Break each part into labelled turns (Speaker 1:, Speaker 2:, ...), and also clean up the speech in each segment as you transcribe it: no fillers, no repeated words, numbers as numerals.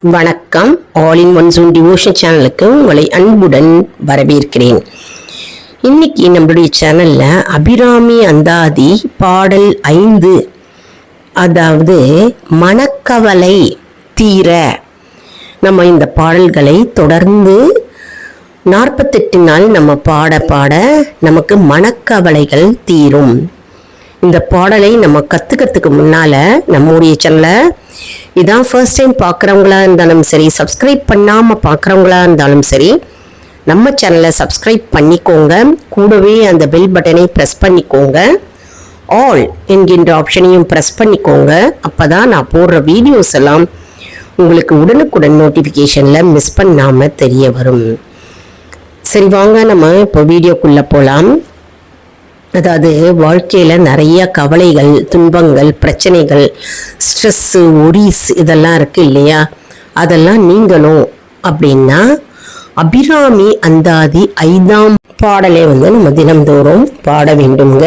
Speaker 1: வணக்கம். All in one June devotion சேனலுக்கு உங்களை அன்புடன் வரவேற்கிறேன். இன்னைக்கு நம்மளுடைய சேனல்ல அபிராமி அந்தாதி பாடல் 5, அதாவது மனக்கவலை தீர. நம்ம இந்த பாடல்களை தொடர்ந்து 48 நாள் நம்ம பாட நமக்கு மனக்கவலைகள் தீரும். இந்த பாடலை நம்ம கற்றுக்கிறதுக்கு முன்னால் நம்முடைய சேனலை இதான் ஃபர்ஸ்ட் டைம் பார்க்குறவங்களா இருந்தாலும் சரி, சப்ஸ்கிரைப் பண்ணாமல் பார்க்குறவங்களா இருந்தாலும் சரி, நம்ம சேனலை சப்ஸ்கிரைப் பண்ணிக்கோங்க. கூடவே அந்த பெல் பட்டனை ப்ரெஸ் பண்ணிக்கோங்க. ஆல் என்கின்ற ஆப்ஷனையும் ப்ரெஸ் பண்ணிக்கோங்க. அப்போ தான் நான் போடுற வீடியோஸ் எல்லாம் உங்களுக்கு உடனுக்குடன் நோட்டிஃபிகேஷனில் மிஸ் பண்ணாமல் தெரிய வரும். சரி, வாங்க நம்ம இப்போ வீடியோக்குள்ளே போகலாம். அதாவது வாழ்க்கையில் நிறைய கவலைகள், துன்பங்கள், பிரச்சனைகள், ஸ்ட்ரெஸ்ஸு, ஒரிஸ் இதெல்லாம் இருக்குது இல்லையா? அதெல்லாம் நீங்கணும் அப்படின்னா அபிராமி அந்தாதி 5ஆம் பாடலை நம்ம தினம்தோறும் பாட வேண்டுங்க.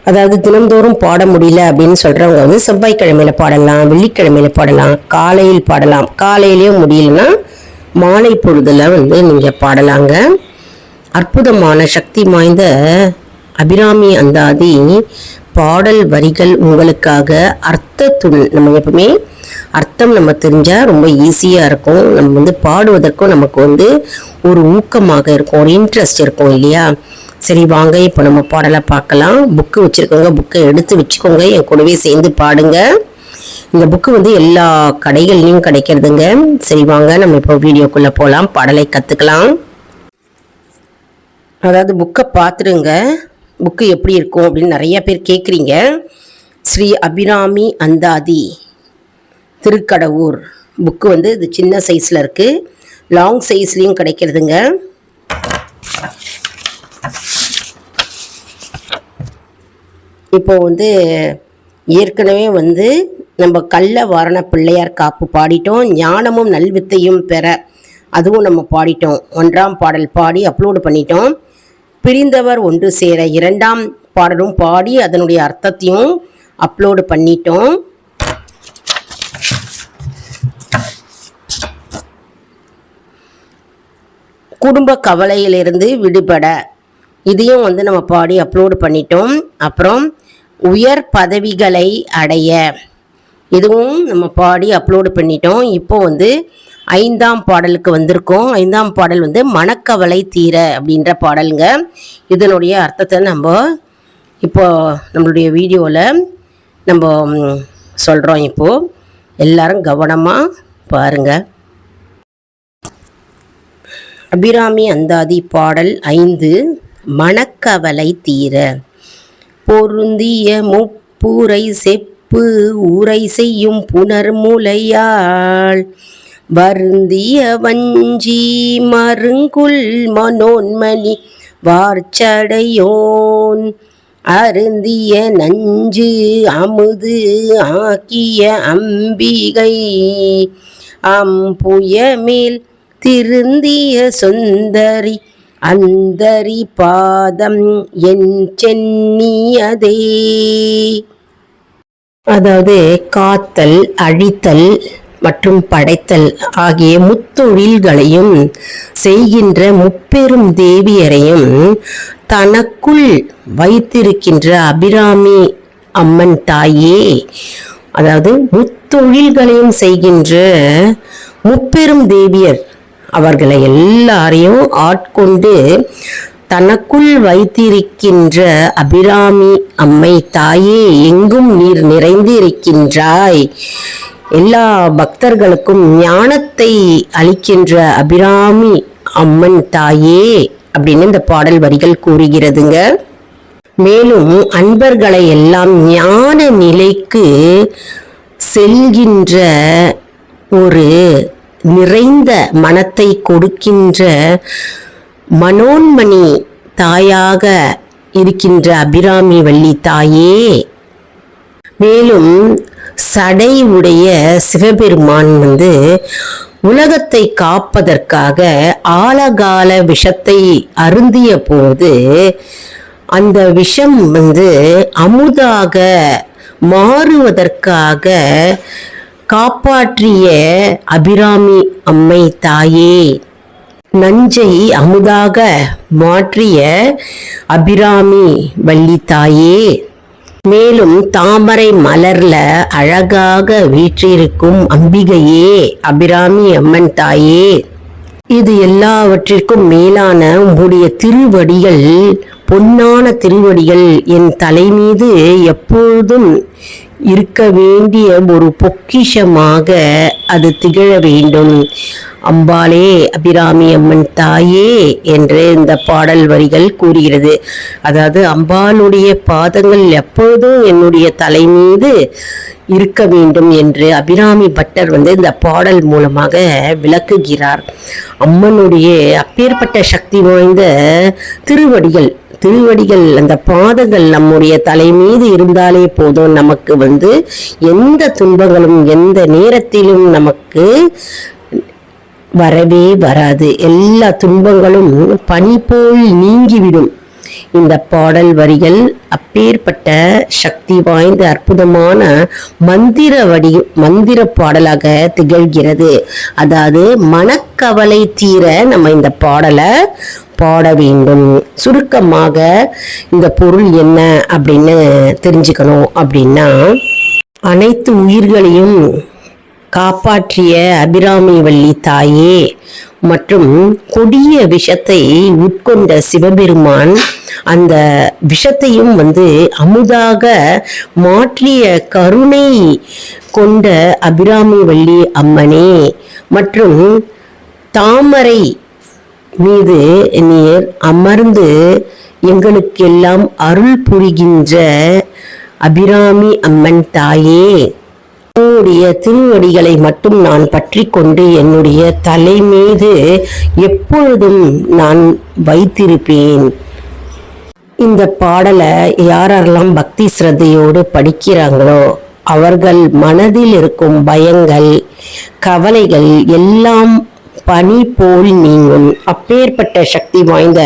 Speaker 1: அதாவது தினம்தோறும் பாட முடியல அப்படின்னு சொல்கிறவங்க செவ்வாய்க்கிழமையில் பாடலாம், வெள்ளிக்கிழமையில் பாடலாம், காலையில் பாடலாம். காலையிலேயும் முடியலன்னா மாலை பொழுதில் நீங்கள் பாடலாங்க. அற்புதமான சக்தி வாய்ந்த அபிராமி அந்தாதி பாடல் வரிகள் உங்களுக்காக. அர்த்தத்துடன் நம்ம எப்பவுமே அர்த்தம் நம்ம தெரிஞ்சால் ரொம்ப ஈஸியாக இருக்கும். நம்ம பாடுவதற்கும் நமக்கு ஒரு ஊக்கமாக இருக்கும், ஒரு இன்ட்ரெஸ்ட் இருக்கும் இல்லையா? சரி, வாங்க இப்போ நம்ம பாடலை பார்க்கலாம். புக்கு வச்சுருக்கோங்க, புக்கை எடுத்து வச்சுக்கோங்க, என் கூடவே சேர்ந்து பாடுங்க. இந்த புக்கு எல்லா கடைகள்லையும் கிடைக்கிறதுங்க. சரி, வாங்க நம்ம இப்போ வீடியோக்குள்ளே போகலாம், பாடலை கற்றுக்கலாம். அதாவது புக்கை பார்த்துடுங்க, புக்கு எப்படி இருக்கும் அப்படின்னு நிறைய பேர் கேட்குறீங்க. ஸ்ரீ அபிராமி அந்தாதி திருக்கடவுர் புக்கு இது சின்ன சைஸில் இருக்குது, லாங் சைஸ்லேயும் கிடைக்கிறதுங்க. இப்போ ஏற்கனவே நம்ம கள்ள வாரண பிள்ளையார் காப்பு பாடிட்டோம். ஞானமும் நல்வித்தையும் பெற அதுவும் நம்ம பாடிட்டோம். 1ஆம் பாடல் பாடி அப்லோடு பண்ணிட்டோம். பிரிந்தவர் ஒன்று சேர 2ஆம் பாடலும் பாடி அதனுடைய அர்த்தத்தையும் அப்லோடு பண்ணிட்டோம். குடும்ப கவலையிலிருந்து விடுபட இதையும் நம்ம பாடி அப்லோடு பண்ணிட்டோம். அப்புறம் உயர் பதவிகளை அடைய இதுவும் நம்ம பாடி அப்லோடு பண்ணிட்டோம். இப்போ 5ஆம் பாடலுக்கு வந்திருக்கோம். 5ஆம் பாடல் மனக்கவலை தீர அப்படின்ற பாடலுங்க. இதனுடைய அர்த்தத்தை நம்ம இப்போ நம்மளுடைய வீடியோவில் நம்ம சொல்கிறோம். இப்போது எல்லாரும் கவனமாக பாருங்கள். அபிராமி அந்தாதி பாடல் 5, மனக்கவலை தீர. பொருந்திய முப்புரை செப்பு ஊரை செய்யும் புனர்முலையாள் வருந்திய வஞ்சி மருங்குல் மனோன்மணி வார்ச்சடையோன் அருந்திய நஞ்சு அமுது ஆக்கிய அம்பிகை அம்புயமேல் திருந்திய சுந்தரி அந்தரி பாதம் என் சென்னியதே. அதாவது காத்தல், அழித்தல் மற்றும் படைத்தல் ஆகிய முத்தொழில்களையும் செய்கின்ற முப்பெரும் தேவியரையும் தனக்குள் வைத்திருக்கின்ற அபிராமி அம்மன் தாயே. அதாவது முத்தொழில்களையும் செய்கின்ற முப்பெரும் தேவியர் அவர்களை எல்லாரையும் ஆட்கொண்டு தனக்குள் வைத்திருக்கின்ற அபிராமி அம்மை தாயே, எங்கும் நீர் நிறைந்து இருக்கின்றாய். எல்லா பக்தர்களுக்கும் ஞானத்தை அளிக்கின்ற அபிராமி அம்மன் தாயே அப்படின்னு இந்த பாடல் வரிகள் கூறுகிறதுங்க. மேலும் அன்பர்களை எல்லாம் ஞான நிலைக்கு செல்கின்ற ஒரு நிறைந்த மனத்தை கொடுக்கின்ற மனோன்மணி தாயாக இருக்கின்ற அபிராமி வள்ளி தாயே. மேலும் சடை உடைய சிவபெருமான் உலகத்தை காப்பதற்காக ஆலகால விஷத்தை அருந்திய போது அந்த விஷம் அமுதாக மாறுவதற்காக காப்பாற்றிய அபிராமி அம்மை தாயே, நஞ்சை அமுதாக மாற்றிய அபிராமி வள்ளி தாயே, மேலும் தாமரை மலர்ல அழகாக வீற்றிருக்கும் அம்பிகையே, அபிராமி அம்மன் தாயே, இது எல்லாவற்றிற்கும் மேலான உம்முடைய திருவடிகள், பொன்னான திருவடிகள் என் தலை மீது எப்பொழுதும் இருக்க வேண்டிய ஒரு பொக்கிஷமாக அது திகழ வேண்டும். அம்பாளே, அபிராமி அம்மன் தாயே என்று இந்த பாடல் வரிகள் கூறுகிறது. அதாவது அம்பாளுடைய பாதங்கள் எப்பொழுதும் என்னுடைய தலை மீது இருக்க வேண்டும் என்று அபிராமி பட்டர் இந்த பாடல் மூலமாக விளக்குகிறார். அம்மனுடைய அப்பேற்பட்ட சக்தி வாய்ந்த திருவடிகள் அந்த பாதங்கள் நம்முடைய தலை மீது இருந்தாலே போதும், நமக்கு எந்த துன்பங்களும் எந்த நேரத்திலும் நமக்கு வரவே வராது. எல்லா துன்பங்களும் பனி போல் நீங்கிவிடும். இந்த பாடல் வரிகள் அப்பேற்பட்ட சக்தி வாய்ந்த அற்புதமான மந்திர பாடலாக திகழ்கிறது. அதாவது மனக்கவலை தீர நம்ம இந்த பாடலை பாட வேண்டும். சுருக்கமாக இந்த பொருள் என்ன அப்படின்னு தெரிஞ்சுக்கணும் அப்படின்னா, அனைத்து உயிர்களையும் காப்பாற்றிய அபிராமி வள்ளி தாயே மற்றும் கொடிய விஷத்தை உட்கொண்ட சிவபெருமான் அந்த விஷத்தையும் அமுதாக மாற்றிய கருணை கொண்ட அபிராமி வள்ளி அம்மனே, மற்றும் தாமரை மீது நீர் அமர்ந்து எங்களுக்கெல்லாம் அருள் புரிகின்ற அபிராமி அம்மன் தாயே, உன்னுடைய திருவடிகளை மட்டும் நான் பற்றி கொண்டு என்னுடைய தலை மீது எப்பொழுதும் நான் வைத்திருப்பேன். இந்த பாடலை யாரெல்லாம் பக்தி சிரத்தையோடு படிக்கிறாங்களோ அவர்கள் மனதில் இருக்கும் பயங்கள், கவலைகள் எல்லாம் பனி போல் நீங்கும். அப்பேற்பட்ட சக்தி வாய்ந்த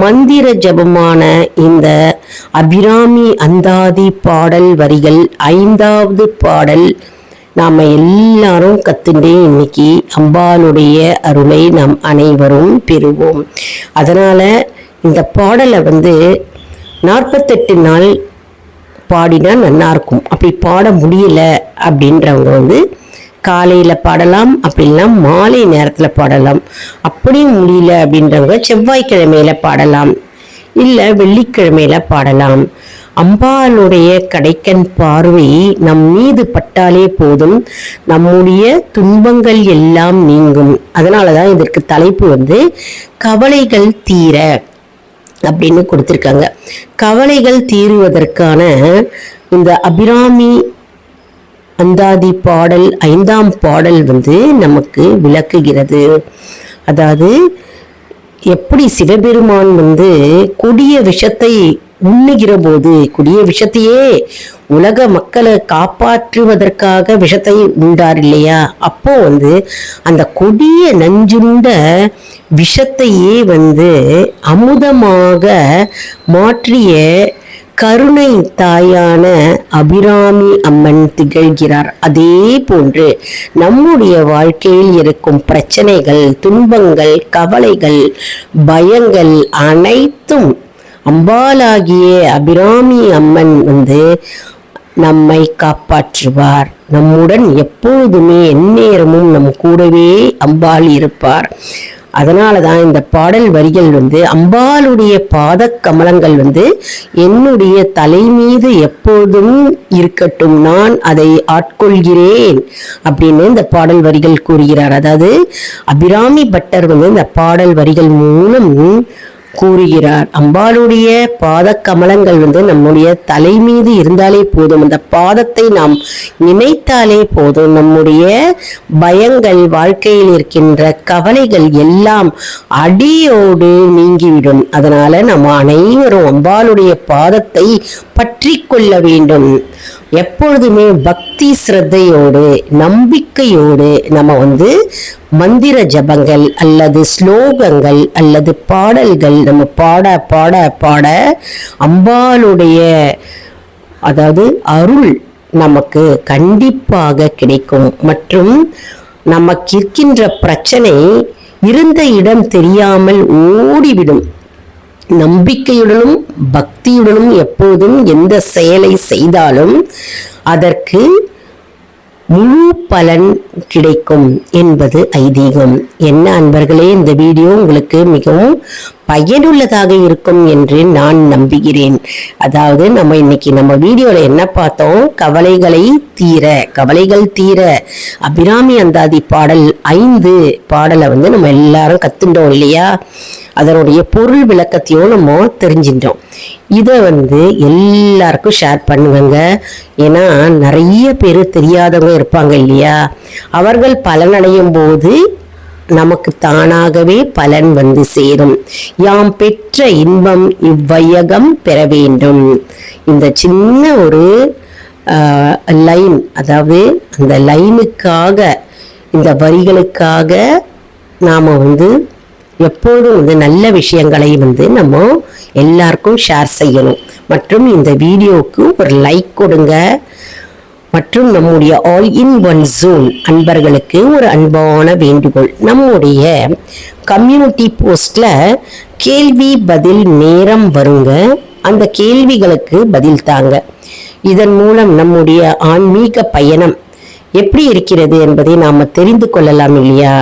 Speaker 1: மந்திர ஜபமான இந்த அபிராமி அந்தாதி பாடல் வரிகள் 5வது பாடல் நாம் எல்லாரும் கத்துண்டே இன்னைக்கு அம்பாளுடைய அருளை நாம் அனைவரும் பெறுவோம். அதனால இந்த பாடலை 48 நாள் பாடினா நல்லா இருக்கும். அப்படி பாட முடியல அப்படின்றவங்க காலையில் பாடலாம், அப்படின்னா மாலை நேரத்தில் பாடலாம். அப்படியும் முடியல அப்படின்றவங்க செவ்வாய்க்கிழமையில பாடலாம், இல்லை வெள்ளிக்கிழமையில பாடலாம். அம்பாளுடைய கடைக்கண் பார்வை நம் மீது பட்டாலே போதும், நம்முடைய துன்பங்கள் எல்லாம் நீங்கும். அதனாலதான் இதற்கு தலைப்பு கவலைகள் தீர அப்படின்னு கொடுத்திருக்காங்க. கவலைகள் தீருவதற்கான இந்த அபிராமி அந்தாதி பாடல் 5ஆம் பாடல் நமக்கு விளக்குகிறது. அதாவது எப்படி சிவபெருமான் கொடிய விஷத்தை உண்ணுகிற போது, கொடிய விஷத்தையே உலக மக்களை காப்பாற்றுவதற்காக விஷத்தை உண்டார் இல்லையா, அப்போ அந்த கொடிய நஞ்சுண்ட விஷத்தையே அமுதமாக மாற்றிய கருணை தாயான அபிராமி அம்மன் திகழ்கிறார். அதே போன்று நம்முடைய வாழ்க்கையில் இருக்கும் பிரச்சனைகள், துன்பங்கள், கவலைகள், பயங்கள் அனைத்தும் அம்பாளாகிய அபிராமி அம்மன் நம்மை காப்பாற்றுவார். நம்முடன் எப்பொழுதுமே எந்நேரமும் நம் கூடவே அம்பாள் இருப்பார். அதனாலதான் இந்த பாடல் வரிகள் அம்பாளுடைய பாத கமலங்கள் என்னுடைய தலை மீது எப்போதும் இருக்கட்டும், நான் அதை ஆட்கொள்கிறேன் அப்படின்னு இந்த பாடல் வரிகள் கூறுகிறார். அதாவது அபிராமி பட்டர் இந்த பாடல் வரிகள் மூலம் கூறுகிறார். அம்பாளுடைய பாத கமலங்கள் நம்முடைய தலை மீது இருந்தாலே போதும், அந்த பாதத்தை நாம் நினைத்தாலே போதும், நம்முடைய பயங்கள், வாழ்க்கையில் இருக்கின்ற கவலைகள் எல்லாம் அடியோடு நீங்கிவிடும். அதனால நம்ம அனைவரும் அம்பாளுடைய பாதத்தை பற்றி கொள்ள வேண்டும். எப்பொழுதுமே பக்தி சிரத்தையோடு நம்பிக்கையோடு நம்ம மந்திர ஜபங்கள் அல்லது ஸ்லோகங்கள் அல்லது பாடல்கள் நம்ம பாட பாட பாட அம்பாளுடைய அதாவது அருள் நமக்கு கண்டிப்பாக கிடைக்கும். மற்றும் நமக்கு இருக்கின்ற பிரச்சனை இருந்த இடம் தெரியாமல் ஓடிவிடும். நம்பிக்கையுடனும் பக்தியுடனும் எப்போதும் எந்த செயலை செய்தாலும் அதற்கு முழு பலன் கிடைக்கும் என்பது ஐதீகம். என்ன அன்பர்களே, இந்த வீடியோ உங்களுக்கு மிகவும் பயனுள்ளதாக இருக்கும் என்று நான் நம்புகிறேன். அதாவது நம்ம இன்னைக்கு நம்ம வீடியோல என்ன பார்த்தோம், கவலைகள் தீர அபிராமி அந்தாதி பாடல் 5 பாடலை நம்ம எல்லாரும் கத்துட்டோம் இல்லையா? அதனுடைய பொருள் விளக்கத்தையும் நம்ம தெரிஞ்சிட்டோம். இதை எல்லாருக்கும் ஷேர் பண்ணுவாங்க. ஏன்னா நிறைய பேர் தெரியாதவங்க இருப்பாங்க இல்லையா? அவர்கள் பலனடையும் போது நமக்கு தானாகவே பலன் சேரும். யாம் பெற்ற இன்பம் இவ்வையகம் பெற வேண்டும். இந்த சின்ன ஒரு லைன், அதாவது அந்த லைனுக்காக, இந்த வரிகளுக்காக நாம எப்போதும் நல்ல விஷயங்களை நம்ம எல்லாருக்கும் ஷேர் செய்யணும். மற்றும் இந்த வீடியோவுக்கு ஒரு லைக் கொடுங்க. மற்றும் நம்முடைய ஆல் இன் ஒன் ஜூன் அன்பர்களுக்கு ஒரு அன்பான வேண்டுகோள். நம்முடைய கம்யூனிட்டி போஸ்ட்ல கேள்வி பதில் நேரம் வருங்க. அந்த கேள்விகளுக்கு பதில் தாங்க. இதன் மூலம் நம்முடைய ஆன்மீக பயணம் எப்படி இருக்கிறது என்பதை நாம தெரிந்து கொள்ளலாம் இல்லையா?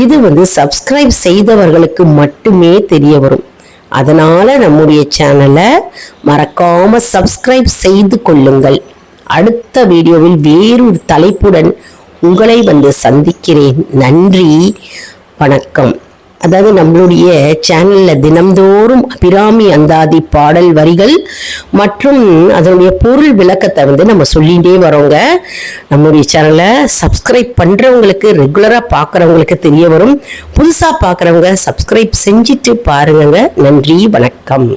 Speaker 1: இது சப்ஸ்கிரைப் செய்தவர்களுக்கு மட்டுமே தெரிய வரும். அதனால நம்முடைய சேனலை மறக்காம சப்ஸ்கிரைப் செய்து கொள்ளுங்கள். அடுத்த வீடியோவில் வேறொரு தலைப்புடன் உங்களை சந்திக்கிறேன். நன்றி, வணக்கம். அதாவது நம்மளுடைய சேனல்ல தினம்தோறும் அபிராமி அந்தாதி பாடல் வரிகள் மற்றும் அதனுடைய பொருள் விளக்கத்தை நம்ம சொல்லிகிட்டே வரோங்க. நம்மளுடைய சேனலை சப்ஸ்கிரைப் பண்றவங்களுக்கு, ரெகுலரா பார்க்குறவங்களுக்கு தெரிய வரும். புதுசா பார்க்குறவங்க சப்ஸ்கிரைப் செஞ்சுட்டு பாருங்க. நன்றி, வணக்கம்.